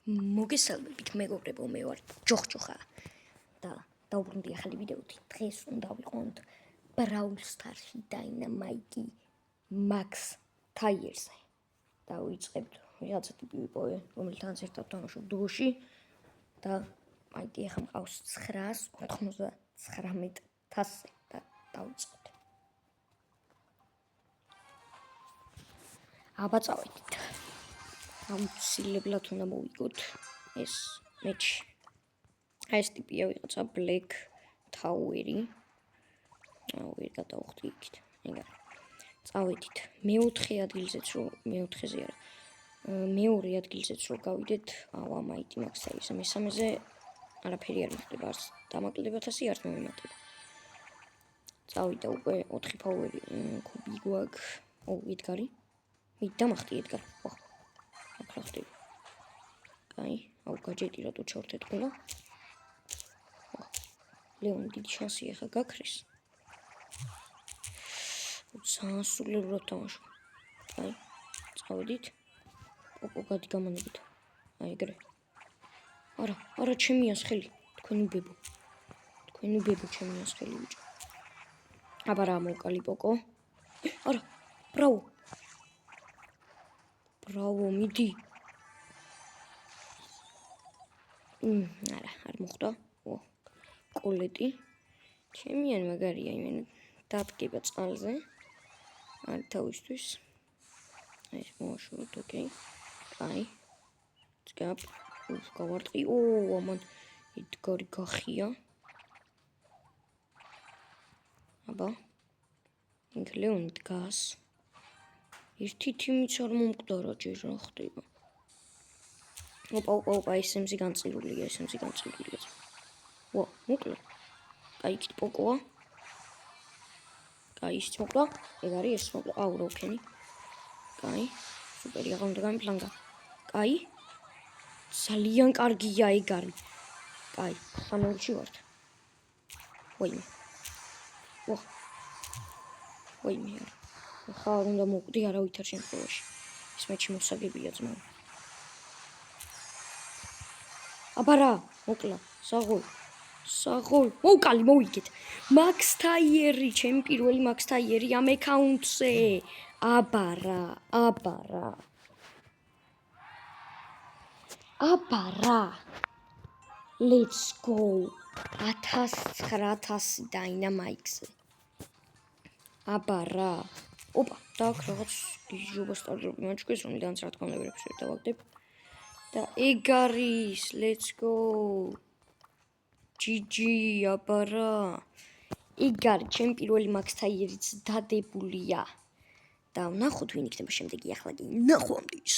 მოგესალმებით მეგობრებო, მე ვარ ჯოხჯოხა და დავბრუნდი ახალი ვიდეოთი. დღეს უნდა ვიყოთ Brawl Stars-ში Dynamite Max Tires-ზე. დავიწყებთ რაღაცა ტიპი ვიპოვე, რომელთანაც ერთად თამაშობ დუოში და მაიტი ახლა მყავს 999,000-ზე და დავიწყოთ. აბა წავედით. აუცილებლად უნდა მოვიგოთ ეს მეჩი. ეს ტიპია ვიღაცა Black Tower-ი. ვერ გადავხდი იქით. ეგარ. წავედით. მეოთხე ადგილზეც რო გავიდეთ, ავა მაიტი Max Tires-ზე. მესამეზე არაფერი არ მიხდება, არც დამაკლდება 1000, არც მომემატება. წავიდა უკვე 4 ფაუერი კუბი გვაქვს. ედგარი. დამახტი ედგარ. ახლა ხტები. კაი, გაჯეტი რატო ჩავრთეთ ყველა. ლეონი დიდი შანსია ხა გაქრეს. სასულიერო თამაშობ. კაი, წავედით. გადი გამანებით. აი ეგრე. არა, ჩემი ასხელი. თქვენი ბებო ჩემი ასხელი ბიჭო. აბა რა მოვკალი პოკო. არა, ბრავო, მიდი. არა, არ მოხდა. კოლეტი. ჩემიან მაგარია, იმენა დადგება წყალზე. არ თავისთვის. ეს მოაშოროთ, ოკეი. კაი. წგაპ. გავარტყი. ამან ედგარი გახია. აბა. იქ ლეონი დგას. ერთი თიმიც არ მომკვდარა ჯერ რა ხდება. ოპა, ესემსი განწილულია. მოკლა. კაი, იქით პოკოა. კაი, ისიც მოკლა. ეგ არის ეს მოკლა. როქენი. კაი, სუპერი, აღარ უნდა გამიფლანგა. კაი. ძალიან კარგია ეგ არის. კაი, ხანეულში ვართ. ვაიმე. ხა არ უნდა მოკვდი არავითარ შემთხვევაში. ეს მეჩი მოსაგებია ძმა. აბა რა, მოკლა, საღოლ, მოვკალი, მოვიგეთ. Max Tire-ი, ჩემი პირველი Max Tire-ი ამ აკაუნტზე. აბა რა. Let's go. 1900 Dynamite-ზე. აბა რა. ოპა, დაგ რაღაც გიჟობა სტარტები მაჩქეს, რომლიდანაც რა თქმა უნდა ვერაფერს ვერ დავაგდებ. და ეგ არის, let's go. GG, აბა რა. ეგ არის, ჩემი პირველი Max Tire-იც დადებულია. და ვნახოთ ვინ იქნება შემდეგი ახლა კი. ნახვამდის.